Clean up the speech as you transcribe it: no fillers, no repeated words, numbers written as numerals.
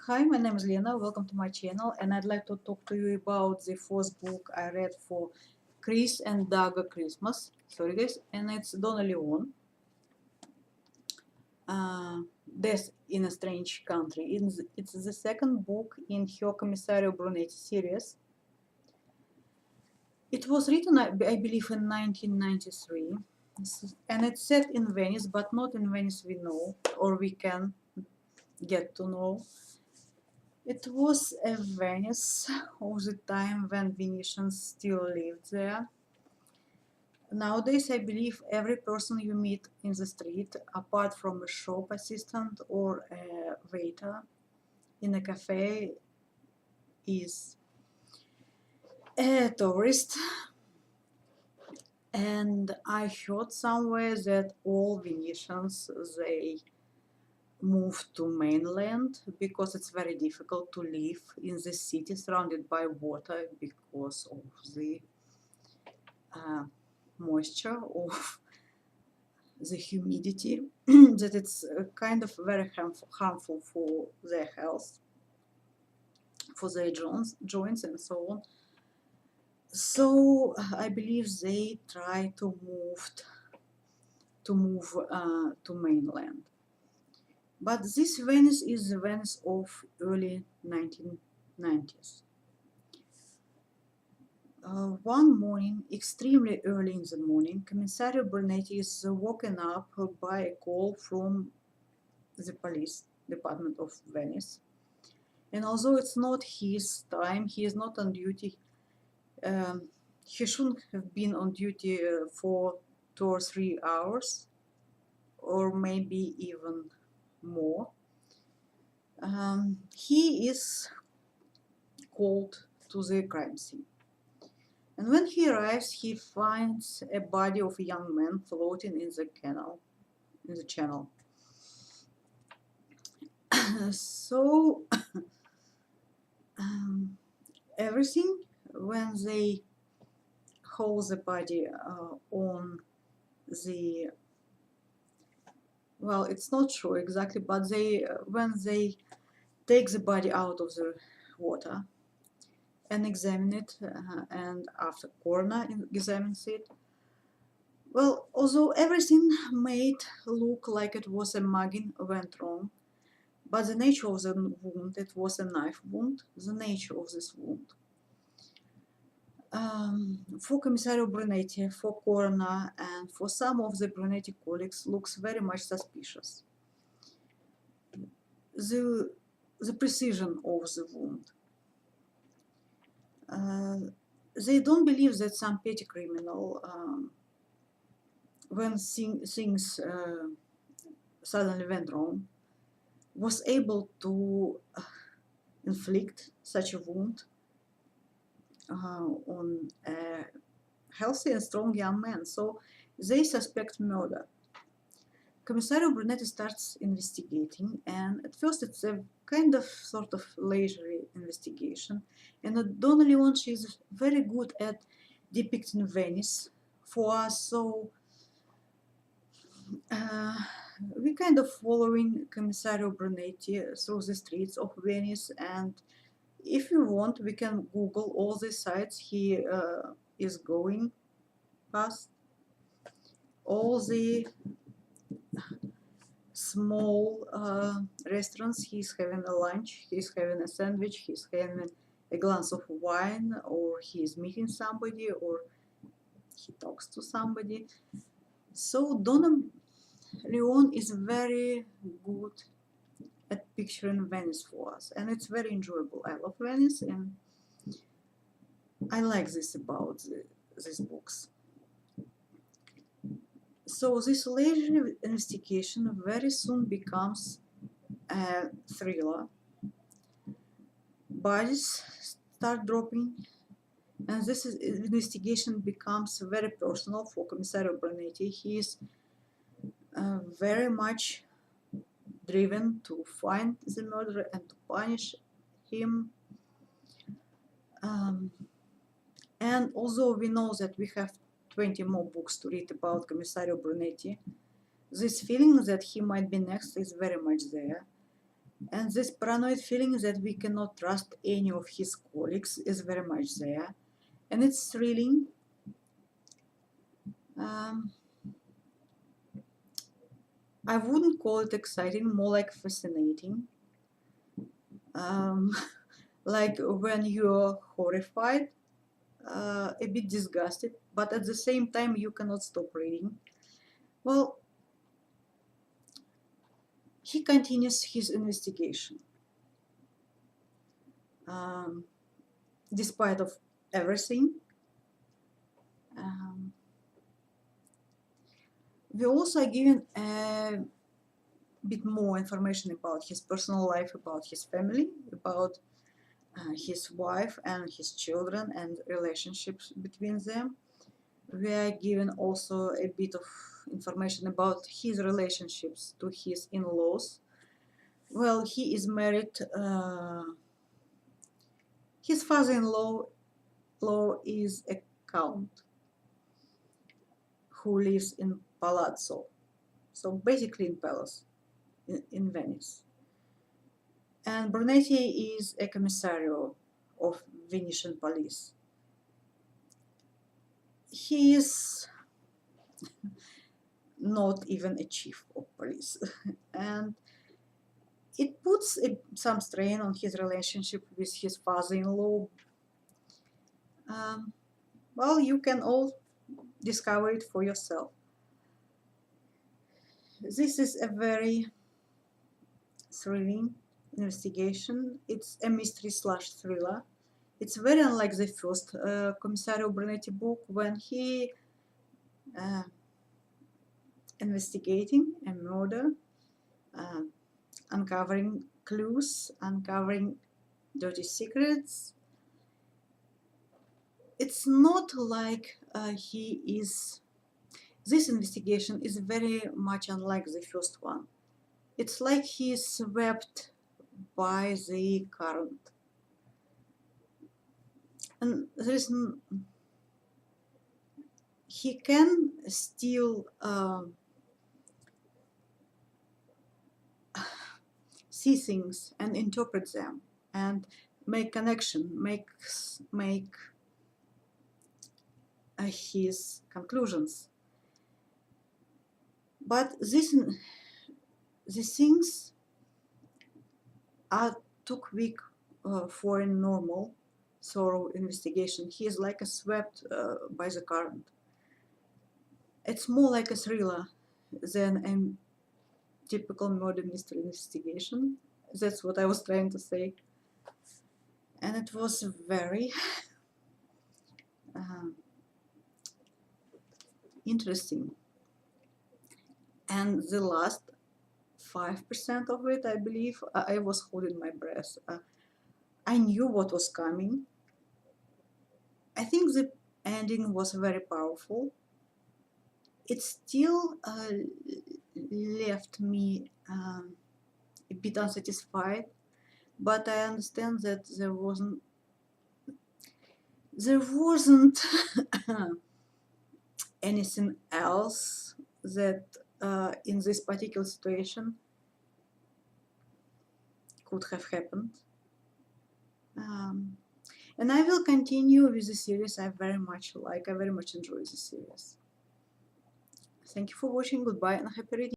Hi, my name is Lena. Welcome to my channel, and I'd like to talk to you about the first book I read for Chris and Dagger Christmas. Sorry, guys, and it's Donna Leon. Death in a Strange Country. It's the second book in her Commissario Brunetti series. It was written, I believe, in 1993, and it's set in Venice, but not in Venice we know, or we can get to know. It was a Venice of the time when Venetians still lived there. Nowadays, I believe every person you meet in the street, apart from a shop assistant or a waiter in a cafe, is a tourist. And I heard somewhere that all Venetians, they moved to mainland because it's very difficult to live in the city surrounded by water because of the moisture, of the humidity, that it's kind of very harmful for their health, for their joints and so on. So I believe they try to move to mainland. But this Venice is the Venice of early 1990s. One morning, extremely early in the morning, Commissario Brunetti is woken up by a call from the police department of Venice. And although it's not his time, he is not on duty. He shouldn't have been on duty for 2 or 3 hours, or maybe even more. He is called to the crime scene. And when he arrives, he finds a body of a young man floating in the channel. So everything, when they hold the body on the, well, it's not sure exactly, but they when they take the body out of the water and examine it, and after coroner examines it, well, although everything made look like it was a mugging went wrong, but the nature of the wound, it was a knife wound, the nature of this wound, for Commissario Brunetti, for coroner, and for some of the Brunetti colleagues, looks very much suspicious. The precision of the wound. They don't believe that some petty criminal, when things suddenly went wrong, was able to inflict such a wound on a healthy and strong young man. So they suspect murder. Commissario Brunetti starts investigating, and at first it's a kind of sort of leisurely investigation. And Donna Leon, she's very good at depicting Venice for us, so we kind of following Commissario Brunetti through the streets of Venice, and if you want, we can Google all the sites he is going past, all the small restaurants he's having a lunch, he's having a sandwich, he's having a glass of wine, or he's meeting somebody, or he talks to somebody. So Donna Leon is very good at picturing Venice for us, and it's very enjoyable. I love Venice, and I like this about these books. So this leisurely investigation very soon becomes a thriller. Bodies start dropping, and this investigation becomes very personal for Commissario Brunetti. He is very much driven to find the murderer and to punish him. And although we know that we have 20 more books to read about Commissario Brunetti, this feeling that he might be next is very much there. And this paranoid feeling that we cannot trust any of his colleagues is very much there. And it's thrilling. I wouldn't call it exciting, more like fascinating. Like when you're horrified, a bit disgusted, but at the same time you cannot stop reading. Well, he continues his investigation. Despite of everything, we also are given a bit more information about his personal life, about his family, about his wife and his children and relationships between them. We are given also a bit of information about his relationships to his in-laws. Well, he is married. His father-in-law is a count who lives in Palazzo, so basically in palace in Venice. And Brunetti is a Commissario of Venetian police. He is not even a chief of police. And it puts some strain on his relationship with his father-in-law. Well, you can all discover it for yourself. This is a very thrilling investigation. It's a mystery slash thriller. It's very unlike the first Commissario Brunetti book when he investigating a murder, uncovering clues, uncovering dirty secrets. It's not like this investigation is very much unlike the first one. It's like he is swept by the current. And he can still see things and interpret them and make connection, make his conclusions. But the things are too quick for a normal, thorough investigation. He is like swept by the current. It's more like a thriller than a typical murder mystery investigation. That's what I was trying to say. And it was very interesting. And the last 5% of it, I believe, I was holding my breath. I knew what was coming. I think the ending was very powerful. It still left me a bit unsatisfied, but I understand that there wasn't anything else that in this particular situation could have happened. And I will continue with the series. I very much enjoy the series. Thank you for watching. Goodbye and happy reading.